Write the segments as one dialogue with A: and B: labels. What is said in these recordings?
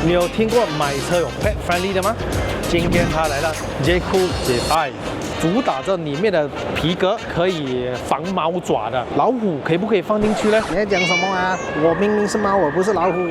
A: 你有听过买车有 pet friendly 的吗？今天它来了 J-Cool J5， 主打这里面的皮革可以防猫爪的，老虎可不可以放进去呢？
B: 你在讲什么啊？我明明是猫，我不是老虎。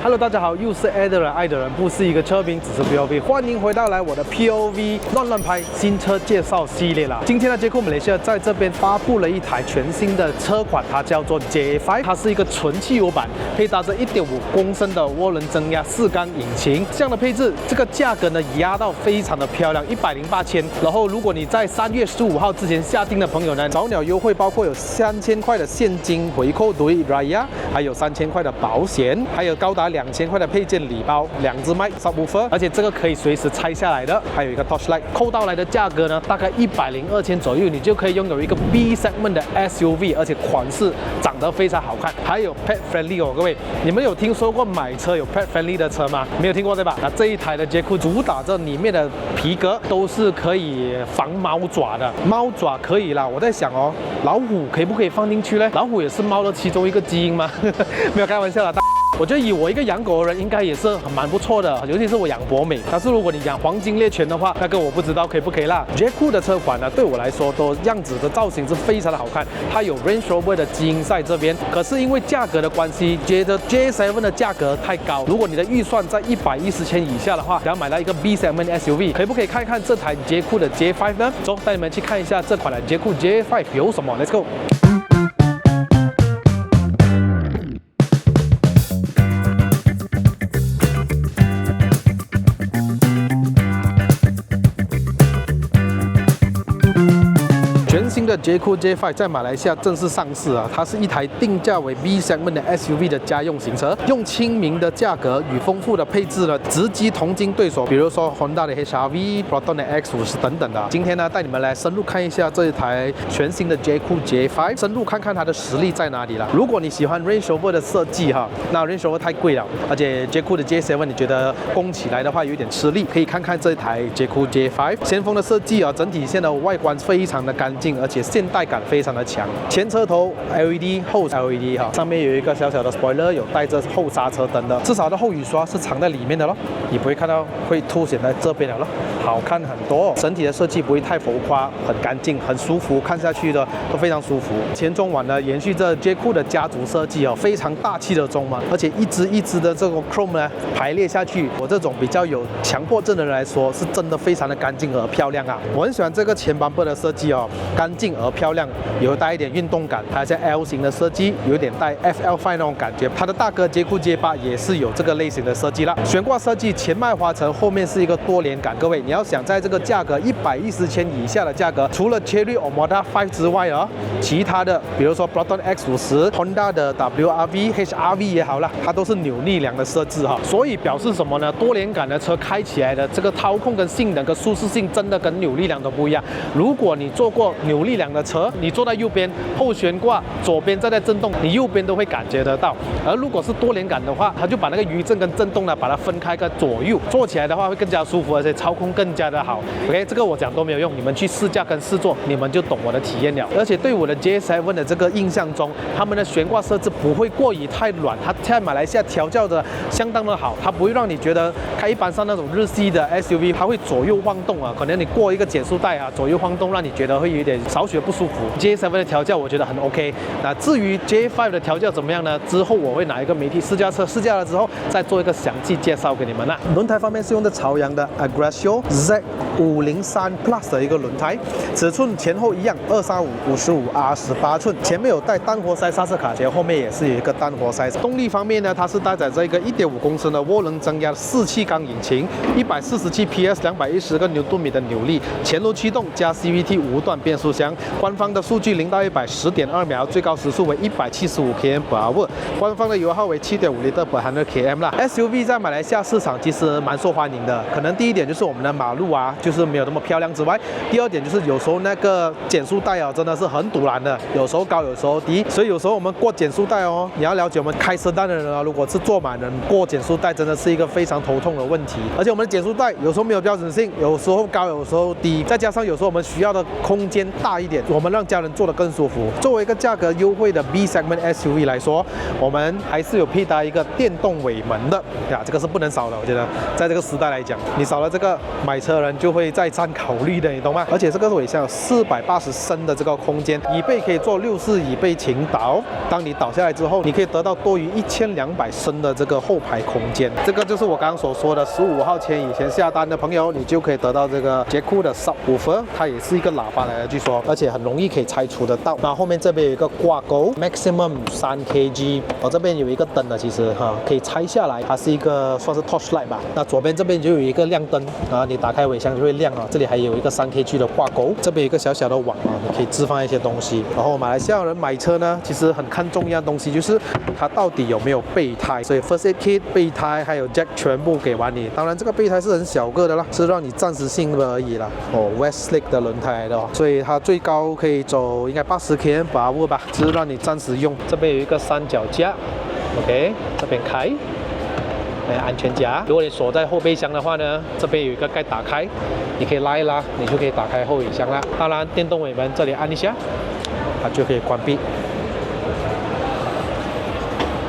A: Hello， 大家好，又是爱的人，爱的人不是一个车评，只是 POV。欢迎回到我的 POV 乱拍新车介绍系列啦。今天的J-Cool Malaysia在这边发布了一台全新的车款，它叫做 J5， 它是一个纯汽油版，配搭着 1.5公升的涡轮增压4缸引擎。这样的配置，这个价格呢压到非常的漂亮，108千。然后如果你在3月15号之前下定的朋友呢，早鸟优惠包括有3000块的现金回扣对 Raya， 还有3000块的保险，还有高达2000块的配件礼包，2支麦 subwoofer， 而且这个可以随时拆下来的，还有一个 torchlight。扣到来的价格呢，大概102千左右，你就可以拥有一个 B segment 的 SUV， 而且款式长得非常好看，还有 pet friendly 哦，各位，你们有听说过买车有 pet friendly 的车吗？没有听过对吧？那这一台的J-Cool主打这里面的皮革都是可以防猫爪的，猫爪可以啦。我在想哦，老虎可不可以放进去呢？老虎也是猫的其中一个基因吗？没有开玩笑啦。我觉得以我一个养狗的人，应该也是蛮不错的，尤其是我养博美。但是如果你养黄金猎犬的话，那个我不知道可以不可以啦。J-Cool 的车款呢，对我来说都样子的造型是非常的好看，它有 Range Rover 的基因在这边。可是因为价格的关系，觉得 J7 的价格太高。如果你的预算在110千以下的话，想要买到一个 B segment SUV， 可不可以看一看这台 J-Cool 的 J5 呢？走，带你们去看一下这款的 J-Cool J5 有什么 ，Let's go。新的 J-Cool J5 在马来西亚正式上市啊！它是一台定价为 B segment 的 SUV 的家用型车，用亲民的价格与丰富的配置呢，直击同金对手，比如说 Honda 的 HR-V、Proton 的 X50等等的。今天呢，带你们来深入看一下这一台全新的 J-Cool J5， 深入看看它的实力在哪里了。如果你喜欢 Range Rover 的设计哈，那 Range Rover 太贵了，而且 J-Cool 的 J7 你觉得供起来的话有点吃力，可以看看这一台 J-Cool J5。先锋的设计啊，整体线的外观非常的干净，而且现代感非常的强。前车头 LED， 后 LED 哈，上面有一个小小的 spoiler， 有带着后刹车灯的，至少的后雨刷是藏在里面的咯，你不会看到会凸显在这边了咯，好看很多。整体的设计不会太浮夸，很干净，很舒服，看下去的都非常舒服。前中网呢延续着 J-Cool 的家族设计哦，非常大气的中网，而且一支一支的这种 chrome 呢排列下去，我这种比较有强迫症的人来说，是真的非常的干净而漂亮啊。我很喜欢这个前版本的设计哦，干净而漂亮，有带一点运动感，还有像 L 型的设计，有点带 FL5 那种感觉。它的大哥J-Cool J8也是有这个类型的设计啦。悬挂设计前麦花层，后面是一个多连杆。各位，你要想在这个价格110千以下的价格，除了 Chery Armada 5之外啊，其他的比如说 Proton X50、Honda 的 WRV、HR-V 也好啦，它都是扭力梁的设置哈。所以表示什么呢？多连杆的车开起来的这个操控跟性能跟舒适性真的跟扭力梁都不一样。如果你坐过扭力梁的车，你坐在右边，后悬挂左边在震动，你右边都会感觉得到。而如果是多连杆的话，它就把那个余震跟震动呢，把它分开个左右，坐起来的话会更加舒服，而且操控更加的好。OK， 这个我讲都没有用，你们去试驾跟试坐，你们就懂我的体验了。而且对我的 J7 的这个印象中，他们的悬挂设置不会过于太软，它在马来西亚调教的相当的好，它不会让你觉得开一般上那种日系的 SUV， 它会左右晃动啊，可能你过一个减速带啊，左右晃动，让你觉得会有点少许不舒服。J7 的调教我觉得很 OK。那至于 J5 的调教怎么样呢？之后我会拿一个媒体试驾车试驾了之后，再做一个详细介绍给你们啦。轮胎方面是用的朝阳的 Agrasio Z503 Plus 的一个轮胎，尺寸前后一样，235/55R18寸，前面有带单活塞刹车卡钳，后面也是有一个单活塞。动力方面呢，它是搭载着一个1.5公升的涡轮增压4气缸引擎，147 PS，210个牛顿米的扭力，前轮驱动加 CVT 无段变速箱。箱。官方的数据0到100 10.2秒，最高时速为175 km/h， 官方的油耗为7.5 L/100 km 啦。SUV 在马来西亚市场其实蛮受欢迎的，可能第一点就是我们的马路啊，就是没有那么漂亮之外，第二点就是有时候那个减速带啊，真的是很堵拦的，有时候高，有时候低，所以有时候我们过减速带哦，你要了解我们开车带的人啊，如果是坐满人过减速带，真的是一个非常头痛的问题。而且我们的减速带有时候没有标准性，有时候高，有时候低，再加上有时候我们需要的空间大一点，我们让家人坐得更舒服。作为一个价格优惠的 B segment SUV 来说，我们还是有配搭一个电动尾门的呀，这个是不能少的。我觉得在这个时代来讲，你少了这个，买车人就会再三考虑的，你懂吗？而且这个尾箱有480升的这个空间，椅背可以做64椅背倾倒，当你倒下来之后，你可以得到多于1200升的这个后排空间。这个就是我刚刚所说的15号前以前下单的朋友，你就可以得到这个捷酷的 subwoofer， 它也是一个喇叭来的，据说，而且很容易可以拆除得到。那后面这边有一个挂钩 ，maximum 3 kg， 这边有一个灯的，其实可以拆下来，它是一个算是 torchlight 吧。那左边这边就有一个亮灯啊，你打开尾箱就会亮啊。这里还有一个3 kg 的挂钩，这边有一个小小的网啊，你可以置放一些东西。然后马来西亚人买车呢，其实很看重一样东西，就是它到底有没有备胎。所以 first aid kit、备胎还有 jack 全部给完你。当然这个备胎是很小个的啦，是让你暂时性的而已啦。Westlake 的轮胎来的哦，所以它最高可以走应该80 km/h 吧，只是让你暂时用。这边有一个三脚架 ，OK， 这边开。安全夹，如果你锁在后备箱的话呢，这边有一个盖打开，你可以拉一拉，你就可以打开后备箱啦。当然，电动尾门这里按一下，它就可以关闭。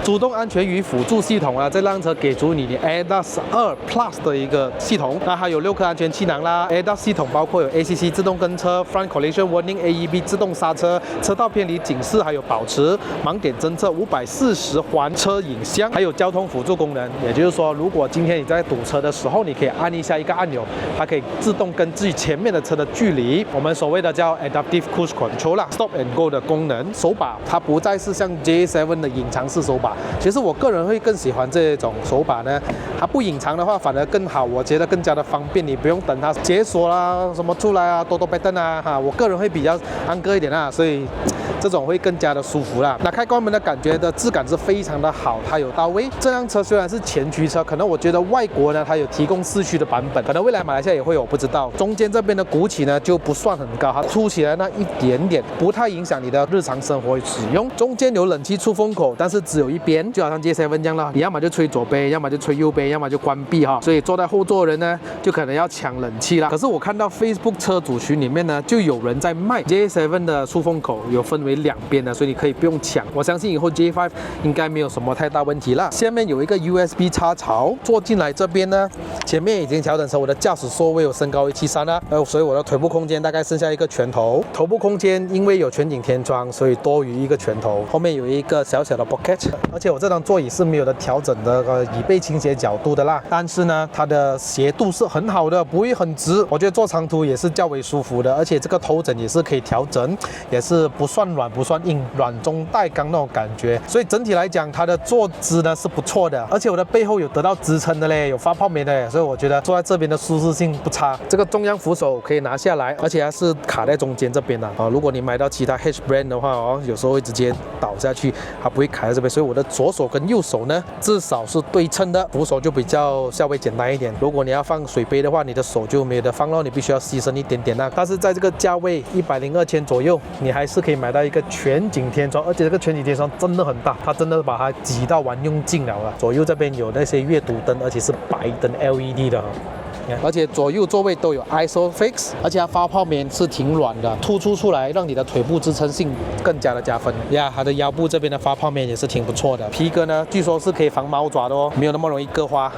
A: 主动安全与辅助系统啊，这辆车给足你的 ADAS 2 Plus 的一个系统，那它有6颗安全气囊啦。ADAS 系统包括有 ACC 自动跟车、Front Collision Warning、AEB 自动刹车、车道偏离警示，还有保持盲点侦测、540环车影像，还有交通辅助功能。也就是说，如果今天你在堵车的时候，你可以按一下一个按钮，它可以自动根据前面的车的距离，我们所谓的叫 Adaptive Cruise Control 啦 ，Stop and Go 的功能。手把它不再是像 J7 的隐藏式手把。其实我个人会更喜欢这种手把呢，它不隐藏的话反而更好，我觉得更加的方便，你不用等它解锁啦、什么出来啊、多button啊，我个人会比较安哥一点啊，所以这种会更加的舒服啦。那开关门的感觉的质感是非常的好，它有到位。这辆车虽然是前驱车，可能我觉得外国呢它有提供四驱的版本，可能未来马来西亚也会有，我不知道。中间这边的鼓起呢就不算很高，它凸起来那一点点，不太影响你的日常生活使用。中间有冷气出风口，但是只有一边，就好像 J7 这样啦，你要么就吹左边，要么就吹右边，要么就关闭哈。所以坐在后座的人呢，就可能要抢冷气啦。可是我看到 Facebook 车主群里面呢，就有人在卖 J7 的出风口，有分为2边的，所以你可以不用抢。我相信以后 J5 应该没有什么太大问题啦。下面有一个 USB 插槽，坐进来这边呢，前面已经调整成我的驾驶座位有升高为73啦，所以我的腿部空间大概剩下一个拳头。头部空间因为有全景天窗，所以多余一个拳头。后面有一个小小的 pocket， 而且我这张座椅是没有的调整的椅背倾斜角度的啦，但是呢，它的斜度是很好的，不会很直。我觉得坐长途也是较为舒服的，而且这个头枕也是可以调整，也是不算软不算硬，软中带刚那种感觉。所以整体来讲，它的坐姿呢是不错的，而且我的背后有得到支撑的嘞，有发泡棉的嘞，所以我觉得坐在这边的舒适性不差。这个中央扶手可以拿下来，而且它是卡在中间这边的啊。如果你买到其他 H brand 的话哦，有时候会直接倒下去，它不会卡在这边。所以我的左手跟右手呢，至少是对称的，扶手就比较稍微简单一点。如果你要放水杯的话，你的手就没有得放咯，你必须要牺牲一点点啦。但是在这个价位102千左右，你还是可以买到一个全景天窗，而且这个全景天窗真的很大，它真的把它挤到玩用尽了啦。左右这边有那些阅读灯，而且是白灯 LED 的。而且左右座位都有 ISOFIX， 而且它发泡棉是挺软的，突出来让你的腿部支撑性更加的加分呀。它的腰部这边的发泡棉也是挺不错的，皮革呢据说是可以防猫爪的哦，没有那么容易割花。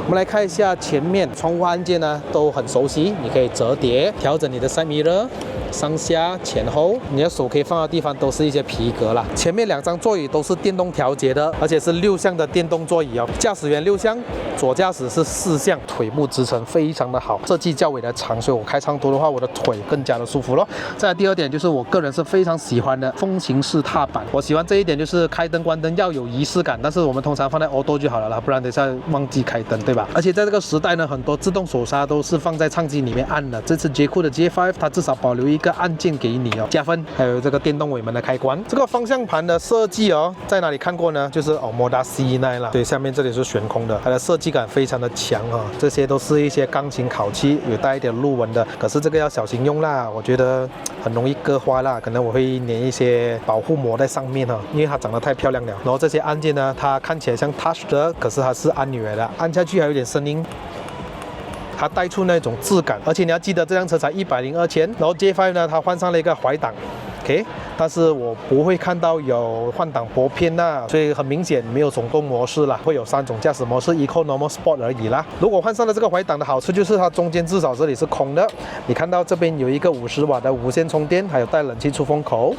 A: 我们来看一下前面窗户按键呢，都很熟悉，你可以折叠调整你的 side mirror。上下前后，你的手可以放的地方都是一些皮革啦。前面2张座椅都是电动调节的，而且是6项的电动座椅哦。驾驶员6项，左驾驶是4项，腿部支撑非常的好，设计较为的长，所以我开长途的话，我的腿更加的舒服咯。再来第2点就是我个人是非常喜欢的风行式踏板，我喜欢这一点就是开灯关灯要有仪式感，但是我们通常放在 auto 就好了啦，不然等一下忘记开灯，对吧？而且在这个时代呢，很多自动手刹都是放在唱机里面按的，这次捷酷的 J5 它至少保留一个按键给你哦，加分。还有这个电动尾门的开关，这个方向盘的设计哦，在哪里看过呢？就是Omoda C9啦，对，下面这里是悬空的，它的设计感非常的强啊、哦，这些都是一些钢琴烤漆，有带一点路纹的，可是这个要小心用啦，我觉得很容易割花啦，可能我会粘一些保护膜在上面哈，因为它长得太漂亮了。然后这些按键呢，它看起来像 touch 的，可是它是按钮来的，按下去还有点声音。它带出那种质感，而且你要记得这辆车才102千，然后 J5 呢，它换上了一个怀档 ，OK， 但是我不会看到有换挡拨片啦，所以很明显没有手动模式啦，会有3种驾驶模式 Eco、Normal、Sport 而已啦。如果换上了这个怀档的好处就是它中间至少这里是空的，你看到这边有一个50瓦的无线充电，还有带冷气出风口。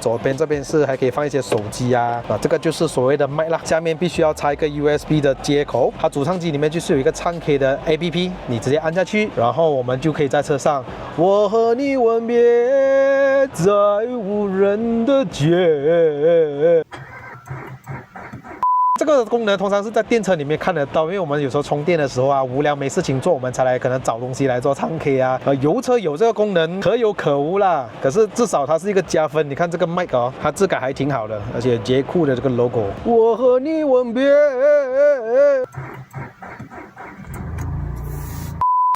A: 左边这边是还可以放一些手机啊，这个就是所谓的麦啦。下面必须要插一个 USB 的接口，它主唱机里面就是有一个唱 K 的 APP， 你直接按下去，然后我们就可以在车上，我和你吻别在无人的街。这个功能通常是在电车里面看得到，因为我们有时候充电的时候啊，无聊没事情做，我们才来可能找东西来做唱 K 啊。油车有这个功能可有可无啦，可是至少它是一个加分。你看这个麦哦，它质感还挺好的，而且捷酷的这个 logo， 我和你吻别。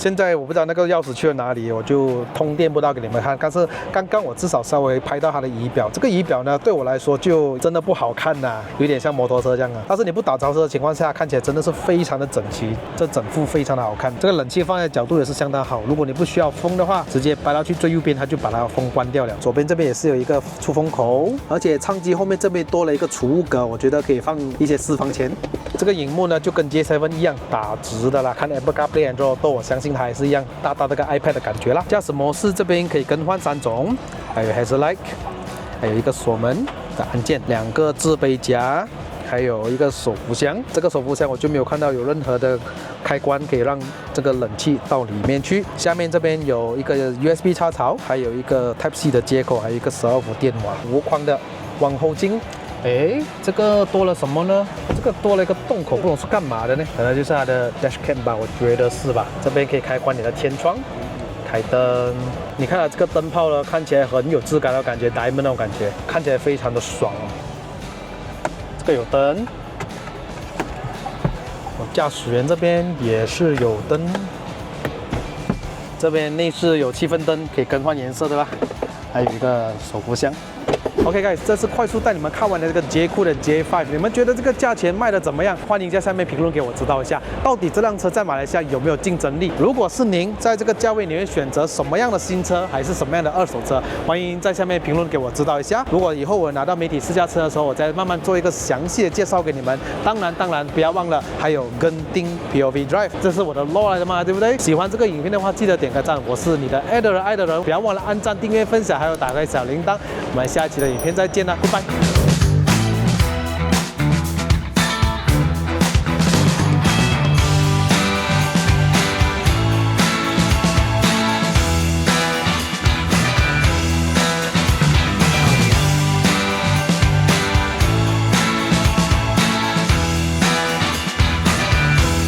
A: 现在我不知道那个钥匙去了哪里，我就通电不到给你们看。但是刚刚我至少稍微拍到它的仪表，这个仪表呢对我来说就真的不好看呐，有点像摩托车这样啊。但是你不打着车的情况下，看起来真的是非常的整齐，这整副非常的好看。这个冷气放在角度也是相当好，如果你不需要风的话，直接掰到去最右边，它就把它风关掉了。左边这边也是有一个出风口，而且唱机后面这边多了一个储物格，我觉得可以放一些私房钱。这个荧幕呢就跟 J7 一样打直的啦，看 Apple CarPlay Android Auto， 我相信它还是一样大大的个 iPad 的感觉啦。驾驶模式这边可以更换3种，还有 Hazard Light， 还有一个锁门的按键，2个置杯夹，还有一个手扶箱。这个手扶箱我就没有看到有任何的开关可以让这个冷气到里面去。下面这边有一个 USB 插槽，还有一个 Type-C 的接口，还有一个12伏电网，无框的往后镜。哎，这个多了什么呢？这个多了一个洞口，不懂是干嘛的呢？可能就是它的 dashcam 吧，我觉得是吧。这边可以开关你的天窗，开灯。你看它这个灯泡呢，看起来很有质感的感觉 ，diamond 那种感觉，看起来非常的爽哦。这个有灯，驾驶员这边也是有灯。这边内饰有气氛灯，可以更换颜色的啦。还有一个手扶箱。OK guys， 这是快速带你们看完的这个捷酷的 J5， 你们觉得这个价钱卖的怎么样？欢迎在下面评论给我知道一下，到底这辆车在马来西亚有没有竞争力？如果是您在这个价位，你会选择什么样的新车，还是什么样的二手车？欢迎在下面评论给我知道一下。如果以后我拿到媒体试驾车的时候，我再慢慢做一个详细的介绍给你们。当然不要忘了还有跟丁 POV Drive， 这是我的 law 来的嘛，对不对？喜欢这个影片的话，记得点个赞。我是你的爱的人，不要忘了按赞、订阅、分享，还有打开小铃铛。我们下一期的影片再见啦，拜拜。